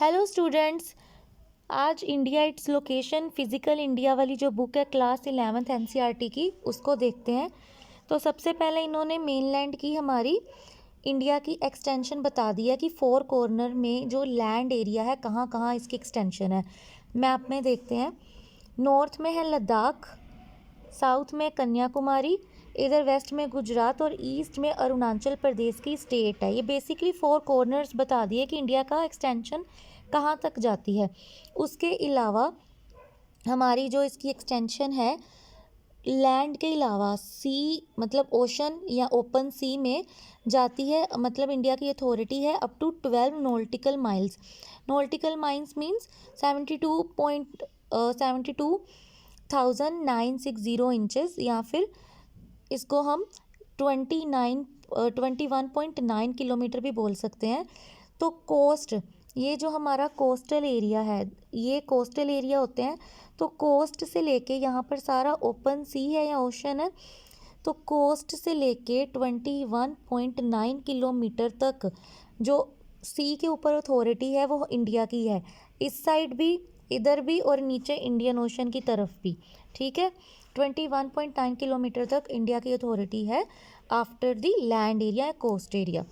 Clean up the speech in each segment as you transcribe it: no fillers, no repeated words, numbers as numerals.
Hello students. आज India its location physical India वाली जो बुक है क्लास 11th एनसीईआरटी की, उसको देखते हैं। तो सबसे पहले इन्होंने मेनलैंड की हमारी इंडिया की एक्सटेंशन बता दी है कि 4 कॉर्नर में जो लैंड एरिया है कहाँ कहाँ इसकी एक्सटेंशन है। मैप में देखते हैं। नॉर्थ में है लद्दाख, साउथ में कन्याकुमारी, इधर वेस्ट में गुजरात और ईस्ट में अरुणाचल प्रदेश की स्टेट है। ये बेसिकली 4 कॉर्नर्स बता दिए कि इंडिया का एक्सटेंशन कहाँ तक जाती है। उसके अलावा हमारी जो इसकी एक्सटेंशन है लैंड के अलावा सी मतलब ओशन या ओपन सी में जाती है। मतलब इंडिया की अथॉरिटी है up to 12 nautical miles. Nautical miles means 72.960 inches, या फिर इसको हम 21.9 किलोमीटर भी बोल सकते हैं। तो कोस्ट, ये जो हमारा कोस्टल एरिया है, ये कोस्टल एरिया होते हैं। तो कोस्ट से लेके यहाँ पर सारा ओपन सी है या ओशन है। तो कोस्ट से लेके 21.9 किलोमीटर तक जो सी के ऊपर अथॉरिटी है वो इंडिया की है। इस साइड भी, इधर भी और नीचे इंडियन ओशन की तरफ भी। ठीक है, 21.9 किलोमीटर तक इंडिया की अथॉरिटी है after the land area, coast area.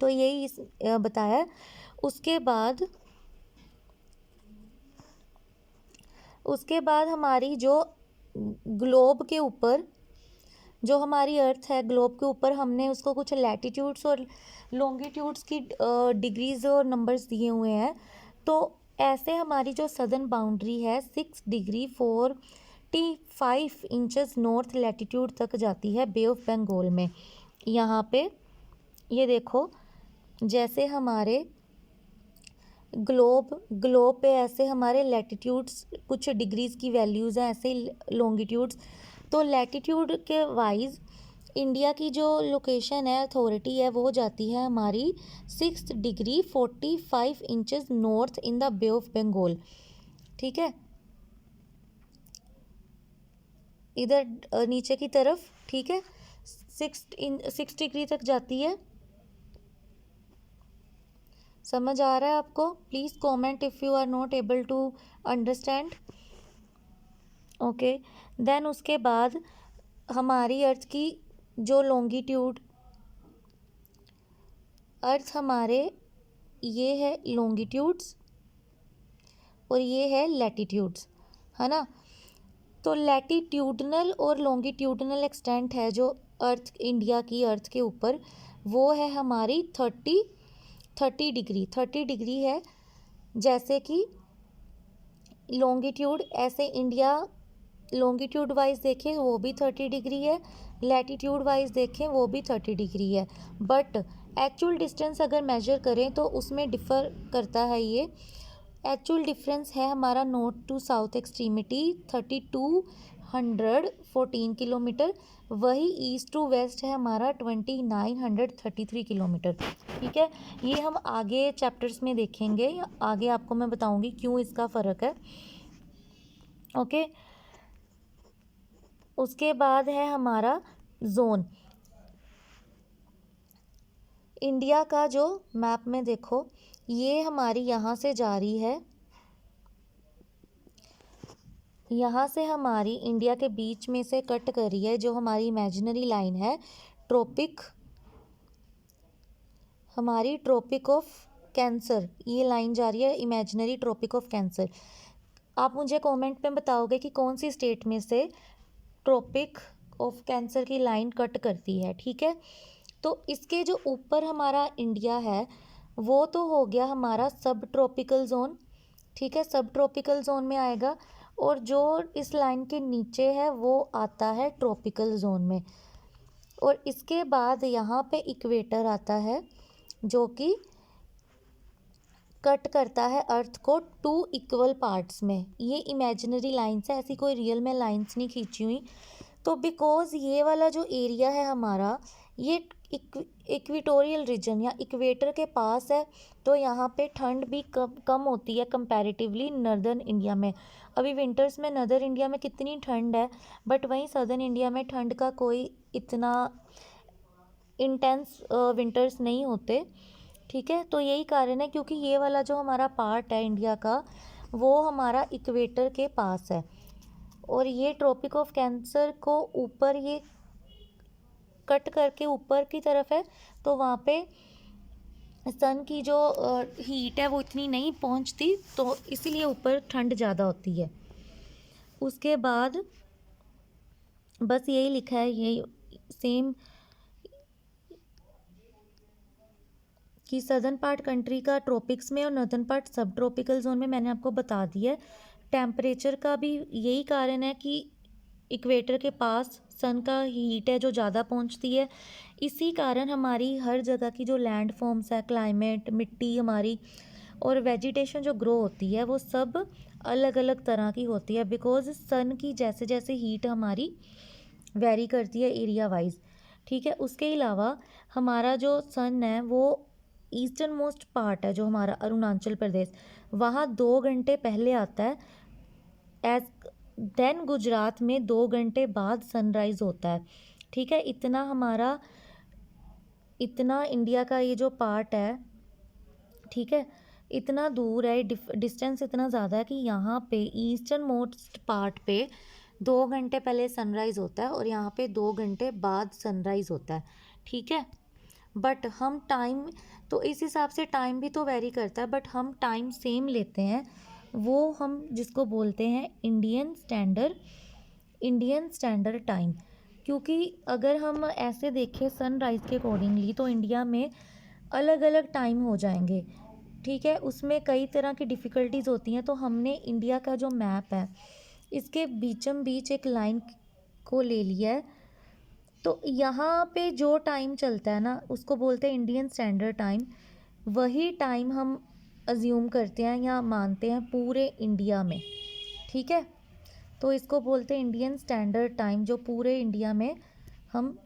तो यही बताया। उसके बाद हमारी जो ग्लोब के ऊपर, जो हमारी अर्थ है, ग्लोब के ऊपर हमने उसको कुछ लैटिट्यूड्स और लॉन्गिट्यूड्स की डिग्रीज और नंबर्स दिए हुए हैं। तो ऐसे हमारी जो सदर्न बाउंड्री है 6 डिग्री 45 इंचेस नॉर्थ लैटिट्यूड तक जाती है बे ऑफ बंगाल में। यहाँ पे ये देखो, जैसे हमारे ग्लोब पे ऐसे हमारे लैटिट्यूड्स कुछ डिग्रीज की वैल्यूज़ हैं, ऐसे लॉन्गिट्यूड्स। तो लैटिट्यूड के वाइज इंडिया की जो लोकेशन है, अथॉरिटी है, वो जाती है हमारी 6 degree 45 inches north in the Bay of Bengal. ठीक है, इधर नीचे की तरफ। ठीक है, 6 डिग्री तक जाती है। समझ आ रहा है आपको? Please comment if you are not able to understand. Okay, then उसके बाद हमारी अर्थ की जो लॉन्गिट्यूड, अर्थ हमारे ये है लॉन्गिट्यूड्स और ये है लैटिट्यूड्स, है ना। तो लैटिट्यूडनल और लॉन्गिट्यूडनल एक्सटेंट है जो अर्थ, इंडिया की अर्थ के ऊपर, वो है हमारी 30 डिग्री है। जैसे कि लॉन्गिट्यूड, ऐसे इंडिया लॉन्गिट्यूड वाइज देखें वो भी 30 डिग्री है, लैटिट्यूड वाइज देखें वो भी 30 डिग्री है। बट एक्चुअल डिस्टेंस अगर मेजर करें तो उसमें डिफ़र करता है। ये एक्चुअल डिफरेंस है हमारा north to south extremity 3214 kilometre, वही ईस्ट टू वेस्ट है हमारा 2933 किलोमीटर। ठीक है, ये हम आगे चैप्टर्स में देखेंगे, आगे आपको मैं बताऊंगी क्यों इसका फ़र्क है। ओके, उसके बाद है हमारा जोन। इंडिया का जो मैप में देखो, ये हमारी यहाँ से जा रही है, यहाँ से हमारी इंडिया के बीच में से कट कर रही है जो हमारी इमेजिनरी लाइन है, ट्रॉपिक, हमारी ट्रॉपिक ऑफ कैंसर। ये लाइन जा रही है इमेजिनरी ट्रॉपिक ऑफ कैंसर। आप मुझे कमेंट में बताओगे कि कौन सी स्टेट में से ट्रॉपिक ऑफ कैंसर की लाइन कट करती है। ठीक है, तो इसके जो ऊपर हमारा इंडिया है वो तो हो गया हमारा सब ट्रॉपिकल जोन। ठीक है, सब ट्रॉपिकल जोन में आएगा, और जो इस लाइन के नीचे है वो आता है ट्रॉपिकल जोन में। और इसके बाद यहाँ पे इक्वेटर आता है जो कि कट करता है अर्थ को 2 इक्वल पार्ट्स में। ये इमेजिनरी लाइन्स है, ऐसी कोई रियल में लाइन्स नहीं खींची हुई। तो बिकॉज ये वाला जो एरिया है हमारा, ये इक्वेटोरियल रीजन या इक्वेटर के पास है, तो यहाँ पे ठंड भी कम होती है कंपैरेटिवली नर्दर्न इंडिया में। अभी विंटर्स में नर्दर्न इंडिया में कितनी ठंड है, बट वहीं सदर्न इंडिया में ठंड का कोई इतना इंटेंस विंटर्स नहीं होते। ठीक है। तो यही कारण है क्योंकि ये वाला जो हमारा पार्ट है इंडिया का वो हमारा इक्वेटर के पास है और ये ट्रॉपिक ऑफ कैंसर को ऊपर ये कट करके ऊपर की तरफ है, तो वहाँ पे सन की जो हीट है वो इतनी नहीं पहुँचती, तो इसीलिए ऊपर ठंड ज़्यादा होती है। उसके बाद बस यही लिखा है, यही सेम कि सदर्न पार्ट कंट्री का ट्रॉपिक्स में और नॉर्दर्न पार्ट सब ट्रॉपिकल जोन में, मैंने आपको बता दिया है। टेम्परेचर का भी यही कारण है कि इक्वेटर के पास सन का हीट है जो ज़्यादा पहुंचती है, इसी कारण हमारी हर जगह की जो लैंड फॉर्म्स है, क्लाइमेट, मिट्टी हमारी और वेजिटेशन जो ग्रो होती है वो सब अलग अलग तरह की होती है, बिकॉज सन की जैसे जैसे हीट हमारी वेरी करती है एरिया वाइज। ठीक है। उसके अलावा हमारा जो सन है वो ईस्टर्न मोस्ट पार्ट है जो हमारा अरुणाचल प्रदेश, वहाँ 2 घंटे पहले आता है। एज देन गुजरात में 2 घंटे बाद सनराइज होता है। ठीक है। इतना इंडिया का ये जो पार्ट है, ठीक है, इतना दूर है, डिस्टेंस इतना ज़्यादा है कि यहाँ पे ईस्टर्न मोस्ट पार्ट पे 2 घंटे पहले सनराइज़ होता है और यहाँ पे 2 घंटे बाद सनराइज़ होता है। ठीक है। बट हम टाइम, तो इस हिसाब से टाइम भी तो वेरी करता है, बट हम टाइम सेम लेते हैं, वो हम जिसको बोलते हैं इंडियन स्टैंडर्ड टाइम। क्योंकि अगर हम ऐसे देखें सनराइज़ के अकॉर्डिंगली तो इंडिया में अलग अलग टाइम हो जाएंगे। ठीक है। उसमें कई तरह की डिफ़िकल्टीज़ होती हैं, तो हमने इंडिया का जो मैप है इसके बीचम बीच एक लाइन को ले लिया है, तो यहाँ पे जो टाइम चलता है ना उसको बोलते हैं इंडियन स्टैंडर्ड टाइम। वही टाइम हम अज्यूम करते हैं या मानते हैं पूरे इंडिया में। ठीक है। तो इसको बोलते हैं इंडियन स्टैंडर्ड टाइम, जो पूरे इंडिया में हम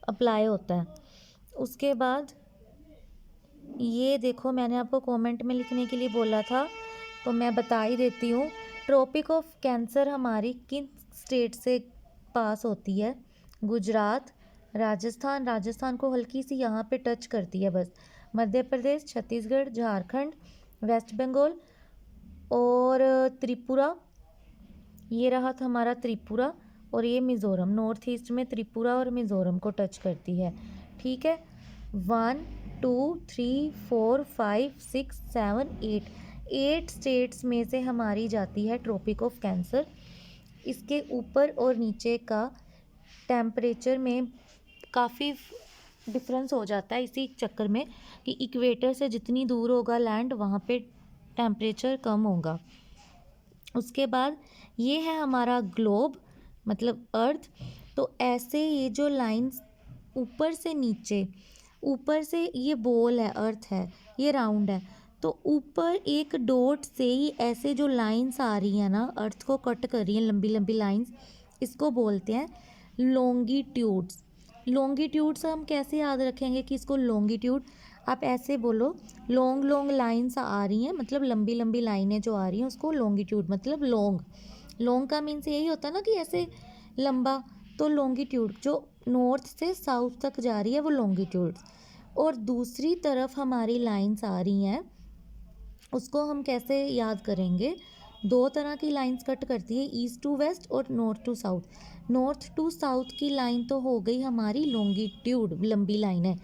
अप्लाई होता है। उसके बाद ये देखो, मैंने आपको कमेंट में लिखने के लिए बोला था तो मैं बता ही देती हूँ। ट्रॉपिक ऑफ कैंसर हमारी किन स्टेट से पास होती है? गुजरात, राजस्थान को हल्की सी यहाँ पे टच करती है बस, मध्य प्रदेश, छत्तीसगढ़, झारखंड, वेस्ट बंगाल और त्रिपुरा, ये रहा था हमारा त्रिपुरा, और ये मिज़ोरम, नॉर्थ ईस्ट में त्रिपुरा और मिज़ोरम को टच करती है। ठीक है। 1 2 3 4 5 6 7 8 स्टेट्स में से हमारी जाती है ट्रॉपिक ऑफ कैंसर। इसके ऊपर और नीचे का टेम्परेचर में काफ़ी डिफरेंस हो जाता है, इसी चक्कर में कि इक्वेटर से जितनी दूर होगा लैंड वहाँ पे टेम्परेचर कम होगा। उसके बाद ये है हमारा ग्लोब, मतलब अर्थ। तो ऐसे ये जो लाइंस ऊपर से नीचे, ऊपर से ये बॉल है, अर्थ है, ये राउंड है, तो ऊपर एक डॉट से ही ऐसे जो लाइंस आ रही हैं ना, अर्थ को कट कर रही हैं लंबी लंबी लाइंस, इसको बोलते हैं लॉन्गिट्यूड्स। लॉन्गिट्यूड्स हम कैसे याद रखेंगे कि इसको लॉन्गिट्यूड, आप ऐसे बोलो, लॉन्ग लॉन्ग लाइंस आ रही हैं, मतलब लंबी लंबी लाइनें जो आ रही हैं उसको लॉन्गिट्यूड, मतलब लॉन्ग का मीन्स यही होता है ना कि ऐसे लंबा, तो लॉन्गिट्यूड जो नॉर्थ से साउथ तक जा रही है वो लॉन्गिट्यूड। और दूसरी तरफ हमारी लाइंस आ रही हैं, उसको हम कैसे याद करेंगे? 2 तरह की लाइंस कट करती है, ईस्ट टू वेस्ट और north to south. North to south की लाइन तो हो गई हमारी लॉन्गिट्यूड, लंबी लाइन है,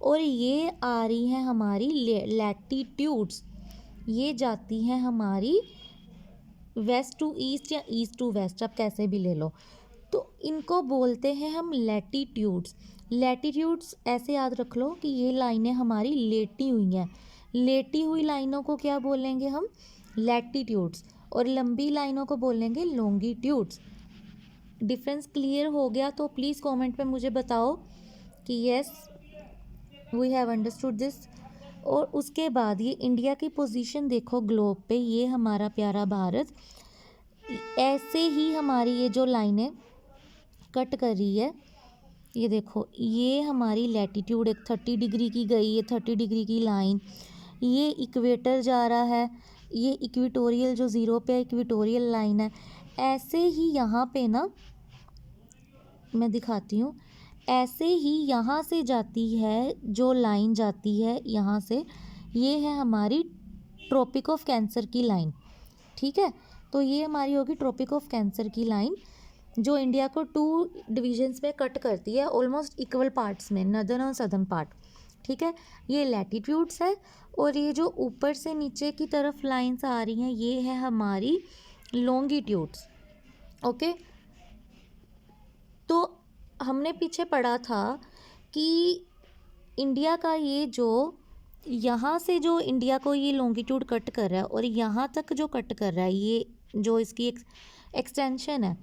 और ये आ रही हैं हमारी लैटिट्यूड्स, ये जाती हैं हमारी वेस्ट टू ईस्ट या ईस्ट टू वेस्ट, आप कैसे भी ले लो, तो इनको बोलते हैं हम लैटिट्यूड्स। लैटिट्यूड्स ऐसे याद रख लो कि ये लाइनें हमारी लेटी हुई हैं, लेटी हुई लाइनों को क्या बोलेंगे हम? लैटिट्यूड्स, और लंबी लाइनों को बोलेंगे लॉन्गिट्यूड्स। डिफरेंस क्लियर हो गया तो प्लीज़ कमेंट पे मुझे बताओ कि yes we have understood this. और उसके बाद ये इंडिया की पोजीशन देखो ग्लोब पे, ये हमारा प्यारा भारत, ऐसे ही हमारी ये जो लाइनें कट कर रही है, ये देखो, ये हमारी लैटिट्यूड एक 30 डिग्री की गई, ये 30 डिग्री की लाइन, ये इक्वेटर जा रहा है, ये इक्वेटोरियल जो ज़ीरो पे इक्वेटोरियल लाइन है। ऐसे ही यहाँ पे ना मैं दिखाती हूँ, ऐसे ही यहाँ से जाती है जो लाइन जाती है यहाँ से, ये है हमारी ट्रॉपिक ऑफ कैंसर की लाइन। ठीक है, तो ये हमारी होगी ट्रॉपिक ऑफ कैंसर की लाइन, जो इंडिया को 2 डिविजन्स में कट करती है, ऑलमोस्ट इक्वल पार्ट्स में, नदर्न और सदर्न पार्ट। ठीक है, ये लैटिट्यूड्स है, और ये जो ऊपर से नीचे की तरफ लाइंस आ रही हैं ये है हमारी लॉन्गिट्यूड्स। ओके, तो हमने पीछे पढ़ा था कि इंडिया का ये जो यहाँ से जो इंडिया को ये लॉन्गिट्यूड कट कर रहा है और यहाँ तक जो कट कर रहा है, ये जो इसकी एक्सटेंशन है,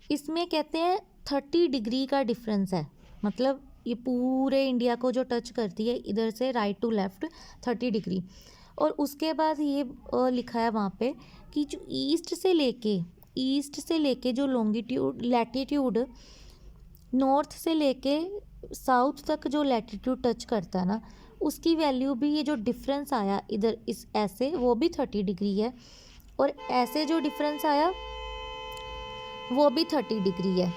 इसमें कहते हैं 30 डिग्री का डिफरेंस है। मतलब ये पूरे इंडिया को जो टच करती है इधर से राइट टू लेफ्ट 30 डिग्री। और उसके बाद ये लिखा है वहाँ पे कि जो ईस्ट से लेके जो लॉन्गिट्यूड लैटिट्यूड नॉर्थ से लेके साउथ तक जो लैटिट्यूड टच करता है ना, उसकी वैल्यू भी, ये जो डिफरेंस आया इधर इस ऐसे, वो भी 30 डिग्री है, और ऐसे जो डिफरेंस आया वो भी 30 डिग्री है।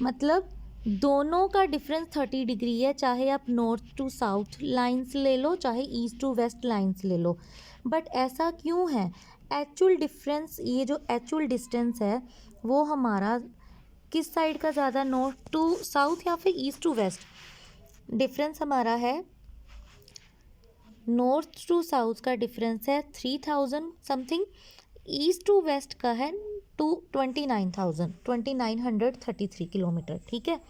मतलब दोनों का डिफरेंस 30 डिग्री है, चाहे आप नॉर्थ टू साउथ लाइंस ले लो, चाहे ईस्ट टू वेस्ट लाइंस ले लो। बट ऐसा क्यों है? एक्चुअल डिफरेंस, ये जो एक्चुअल डिस्टेंस है वो हमारा किस साइड का ज़्यादा, नॉर्थ टू साउथ या फिर ईस्ट टू वेस्ट? डिफरेंस हमारा है नॉर्थ टू साउथ का डिफरेंस है 3000 समथिंग, ईस्ट टू वेस्ट का है 2933 किलोमीटर। ठीक है,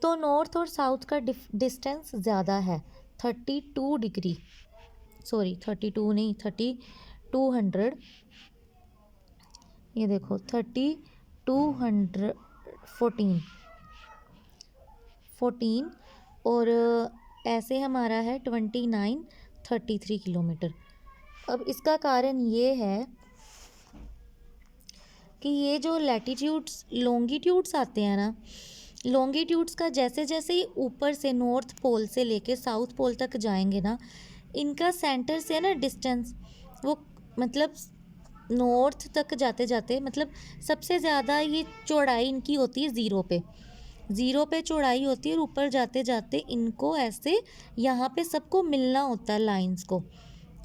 तो नॉर्थ और साउथ का डिस्टेंस ज़्यादा है 32 डिग्री, सॉरी 32 नहीं, 3200, ये देखो 3214, और ऐसे हमारा है 2933 किलोमीटर। अब इसका कारण ये है कि ये जो लैटिट्यूड्स लॉन्गिट्यूड्स आते हैं ना, लॉन्गिट्यूड्स का जैसे जैसे ही ऊपर से नॉर्थ पोल से लेके साउथ पोल तक जाएंगे ना, इनका सेंटर से ना डिस्टेंस, वो मतलब नॉर्थ तक जाते जाते, मतलब सबसे ज़्यादा ये चौड़ाई इनकी होती है ज़ीरो पे चौड़ाई होती है, और ऊपर जाते जाते इनको ऐसे यहाँ पे सबको मिलना होता है लाइंस को।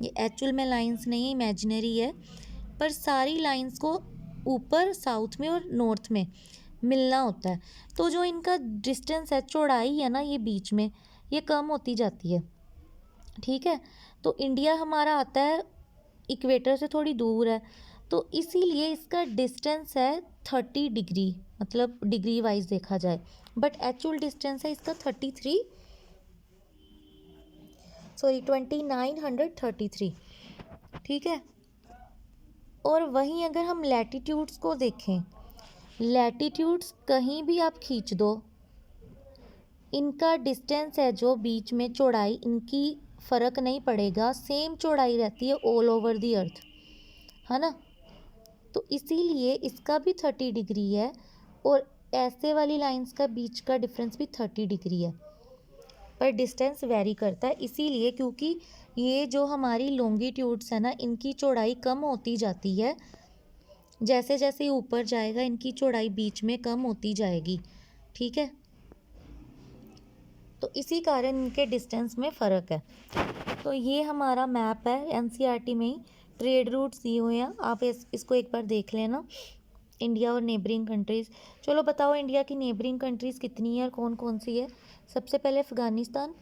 ये एक्चुअल में लाइंस नहीं, इमेजिनरी है, पर सारी लाइंस को ऊपर साउथ में और नॉर्थ में मिलना होता है। तो जो इनका डिस्टेंस है, चौड़ाई है ना, ये बीच में ये कम होती जाती है। ठीक है, तो इंडिया हमारा आता है इक्वेटर से थोड़ी दूर है, तो इसीलिए इसका डिस्टेंस है 30 डिग्री, मतलब डिग्री वाइज देखा जाए, बट एक्चुअल डिस्टेंस है इसका 2933। ठीक है, और वहीं अगर हम लैटिट्यूड्स को देखें, लैटिट्यूड्स कहीं भी आप खींच दो, इनका डिस्टेंस है जो बीच में चौड़ाई, इनकी फ़र्क नहीं पड़ेगा, सेम चौड़ाई रहती है ऑल ओवर दी अर्थ, है ना। तो इसीलिए इसका भी 30 डिग्री है, और ऐसे वाली लाइंस का बीच का डिफरेंस भी 30 डिग्री है, पर डिस्टेंस वेरी करता है, इसीलिए क्योंकि ये जो हमारी लॉन्गिट्यूड्स है ना, इनकी चौड़ाई कम होती जाती है, जैसे जैसे ऊपर जाएगा इनकी चौड़ाई बीच में कम होती जाएगी। ठीक है, तो इसी कारण इनके डिस्टेंस में फ़र्क है। तो ये हमारा मैप है, एनसीईआरटी में ही ट्रेड रूट्स दिए हुए हैं, आप इसको एक बार देख लेना, इंडिया और नेबरिंग कंट्रीज़। चलो बताओ इंडिया की नेबरिंग कंट्रीज़ कितनी है और कौन कौन सी है। सबसे पहले अफ़गानिस्तान,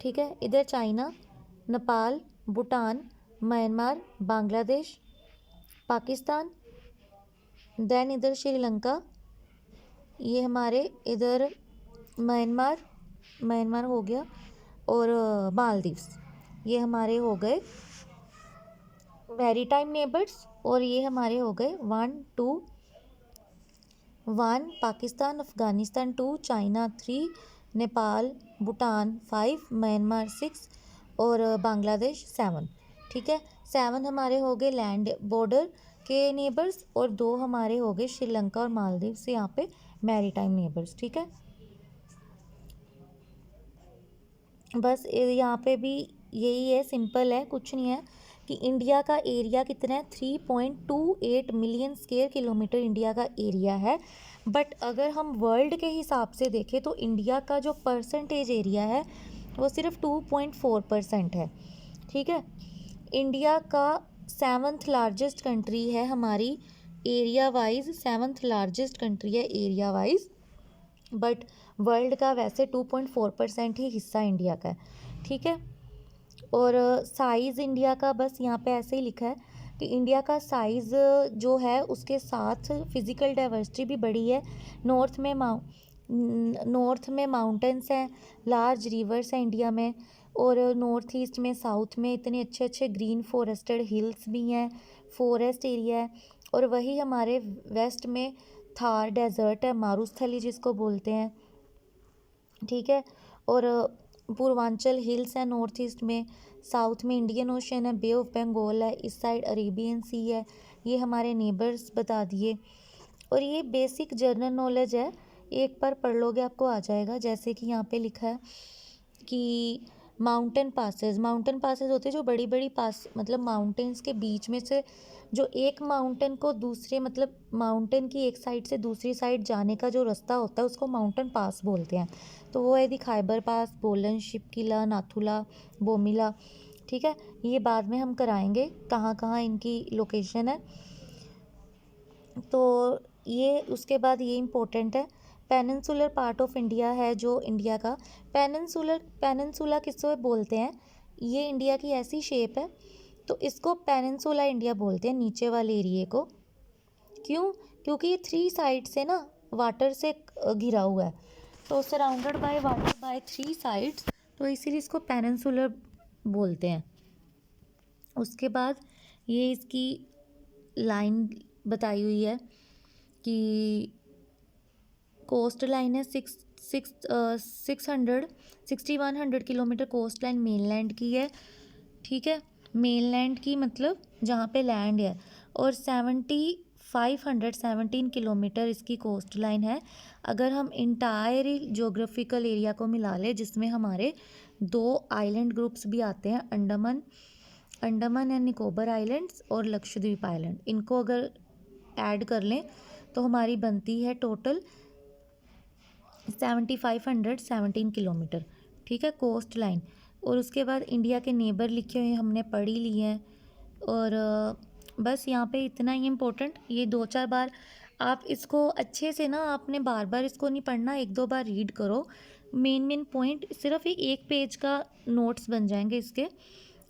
ठीक है, इधर China, Nepal, Bhutan, Myanmar, Bangladesh, Pakistan, then इधर श्रीलंका, ये हमारे इधर म्यांमार हो गया, और मालदीव्स, ये हमारे हो गए मैरीटाइम नेबर्स, और ये हमारे हो गए 1 2 1 पाकिस्तान, अफ़गानिस्तान 2, चाइना 3, नेपाल भूटान 5, म्यांमार 6, और बांग्लादेश 7। ठीक है, 7 हमारे हो गए लैंड बॉर्डर के नेबर्स, और 2 हमारे हो गए श्रीलंका और मालदीव से यहाँ पे मैरीटाइम नेबर्स। ठीक है, बस यहाँ पे भी यही है, सिंपल है, कुछ नहीं है। कि इंडिया का एरिया कितना है, 3.28 मिलियन स्क्वायर किलोमीटर इंडिया का एरिया है। बट अगर हम वर्ल्ड के हिसाब से देखें तो इंडिया का जो परसेंटेज एरिया है वो सिर्फ 2.4% है। ठीक है, इंडिया का 7th लार्जेस्ट कंट्री है हमारी area wise, 7th largest country है एरिया वाइज, बट वर्ल्ड का वैसे 2.4% ही हिस्सा इंडिया का है। ठीक है, और साइज़ इंडिया का बस यहाँ पे ऐसे ही लिखा है कि इंडिया का साइज़ जो है उसके साथ फिज़िकल डाइवर्सिटी भी बड़ी है। नॉर्थ में माउंटेन्स हैं, लार्ज रिवर्स हैं इंडिया में, और नॉर्थ ईस्ट में, साउथ में इतने अच्छे अच्छे ग्रीन फॉरेस्टेड हिल्स भी हैं, फॉरेस्ट एरिया है। और वही हमारे वेस्ट में थार डेजर्ट है, मारुस्थली जिसको बोलते हैं। ठीक है, और पूर्वांचल हिल्स है नॉर्थ ईस्ट में, साउथ में इंडियन ओशन है, बे ऑफ बंगाल है, इस साइड अरेबियन सी है। ये हमारे नेबर्स बता दिए। और ये बेसिक जनरल नॉलेज है, एक बार पढ़ लोगे आपको आ जाएगा। जैसे कि यहाँ पे लिखा है कि माउंटेन पासेस होते हैं जो बड़ी बड़ी पास, मतलब माउंटेन्स के बीच में से जो एक माउंटेन को दूसरे, मतलब माउंटेन की एक साइड से दूसरी साइड जाने का जो रास्ता होता है उसको माउंटेन पास बोलते हैं। तो वो है दी खैबर पास, बोलन, शिपकिला, नाथुला, बोमिला। ठीक है, ये बाद में हम कराएंगे कहाँ कहाँ इनकी लोकेशन है। तो ये उसके बाद ये इम्पोर्टेंट है, पेनिनसुलर पार्ट ऑफ इंडिया है जो इंडिया का पेनिनसुला किसको बोलते हैं, ये इंडिया की ऐसी शेप है तो इसको पेनिनसुला इंडिया बोलते हैं, नीचे वाले एरिए को। क्यों? क्योंकि ये 3 साइड से ना वाटर से घिरा हुआ है, तो surrounded by water bye 3 sides, तो इसीलिए इसको पेनिनसुलर बोलते हैं। उसके बाद ये इसकी लाइन बताई हुई है कि कोस्ट लाइन है 6100 किलोमीटर कोस्ट लाइन मेनलैंड की है। ठीक है, मेनलैंड की मतलब जहाँ पे लैंड है, और 7517 किलोमीटर इसकी कोस्ट लाइन है। अगर हम इंटायर जोग्राफिकल एरिया को मिला लें, जिसमें हमारे 2 आइलैंड ग्रुप्स भी आते हैं, अंडमान एंड निकोबार आइलैंड्स और लक्षद्वीप आइलैंड, इनको अगर ऐड कर लें तो हमारी बनती है टोटल 7517 किलोमीटर। ठीक है, कोस्ट लाइन। और उसके बाद इंडिया के नेबर लिखे हुए हमने पढ़ ही लिए हैं। और बस यहाँ पे इतना ही इम्पोर्टेंट, ये 2-4 बार आप इसको अच्छे से ना, आपने बार बार इसको नहीं पढ़ना, 1-2 बार रीड करो। मेन पॉइंट सिर्फ ये 1 पेज का नोट्स बन जाएंगे इसके,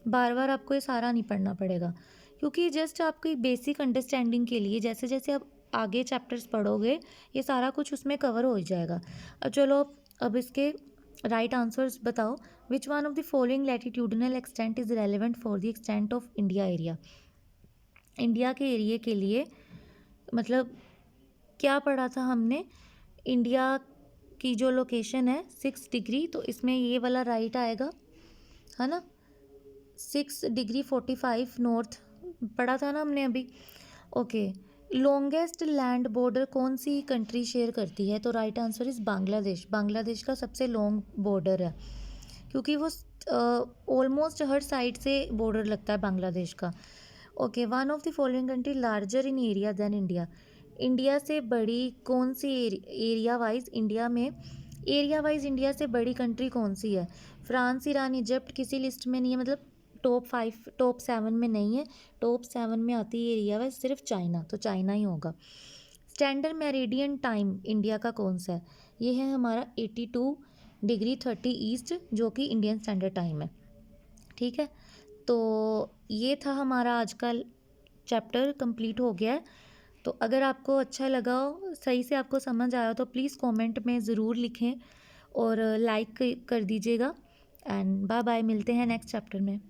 बार बार आपको ये सारा नहीं पढ़ना पड़ेगा, क्योंकि जस्ट आपकी बेसिक अंडरस्टैंडिंग के लिए, जैसे जैसे आप आगे चैप्टर्स पढ़ोगे ये सारा कुछ उसमें कवर हो जाएगा। अब चलो, अब इसके राइट आंसर्स बताओ। Which one of the following latitudinal extent is relevant for the extent of India area. India के एरिए के लिए मतलब क्या पढ़ा था हमने, इंडिया की जो लोकेशन है 6 डिग्री, तो इसमें ये वाला राइट आएगा, है ना। 6 डिग्री 45 नॉर्थ पढ़ा था ना हमने अभी। ओके, लॉन्गेस्ट लैंड बॉर्डर कौन सी कंट्री शेयर करती है, तो right answer is Bangladesh. Bangladesh का सबसे लॉन्ग बॉर्डर है, क्योंकि वो ऑलमोस्ट हर साइड से बॉर्डर लगता है बांग्लादेश का। Okay, one of the following country larger in area than India. India से बड़ी कौन सी एरिया वाइज, इंडिया से बड़ी कंट्री कौन सी है। फ्रांस, ईरान, इजिप्ट किसी लिस्ट में नहीं है, मतलब टॉप 7 में नहीं है। टॉप 7 में आती है एरिया वाइज सिर्फ चाइना, तो चाइना ही होगा। स्टैंडर्ड मेरिडियन टाइम इंडिया का कौन सा है, ये है हमारा 82 डिग्री 30 ईस्ट, जो कि इंडियन स्टैंडर्ड टाइम है। ठीक है, तो ये था हमारा आज का चैप्टर, कंप्लीट हो गया है। तो अगर आपको अच्छा लगा हो, सही से आपको समझ आया हो, तो प्लीज़ कमेंट में ज़रूर लिखें और लाइक कर दीजिएगा। एंड बाय बाय, मिलते हैं नेक्स्ट चैप्टर में।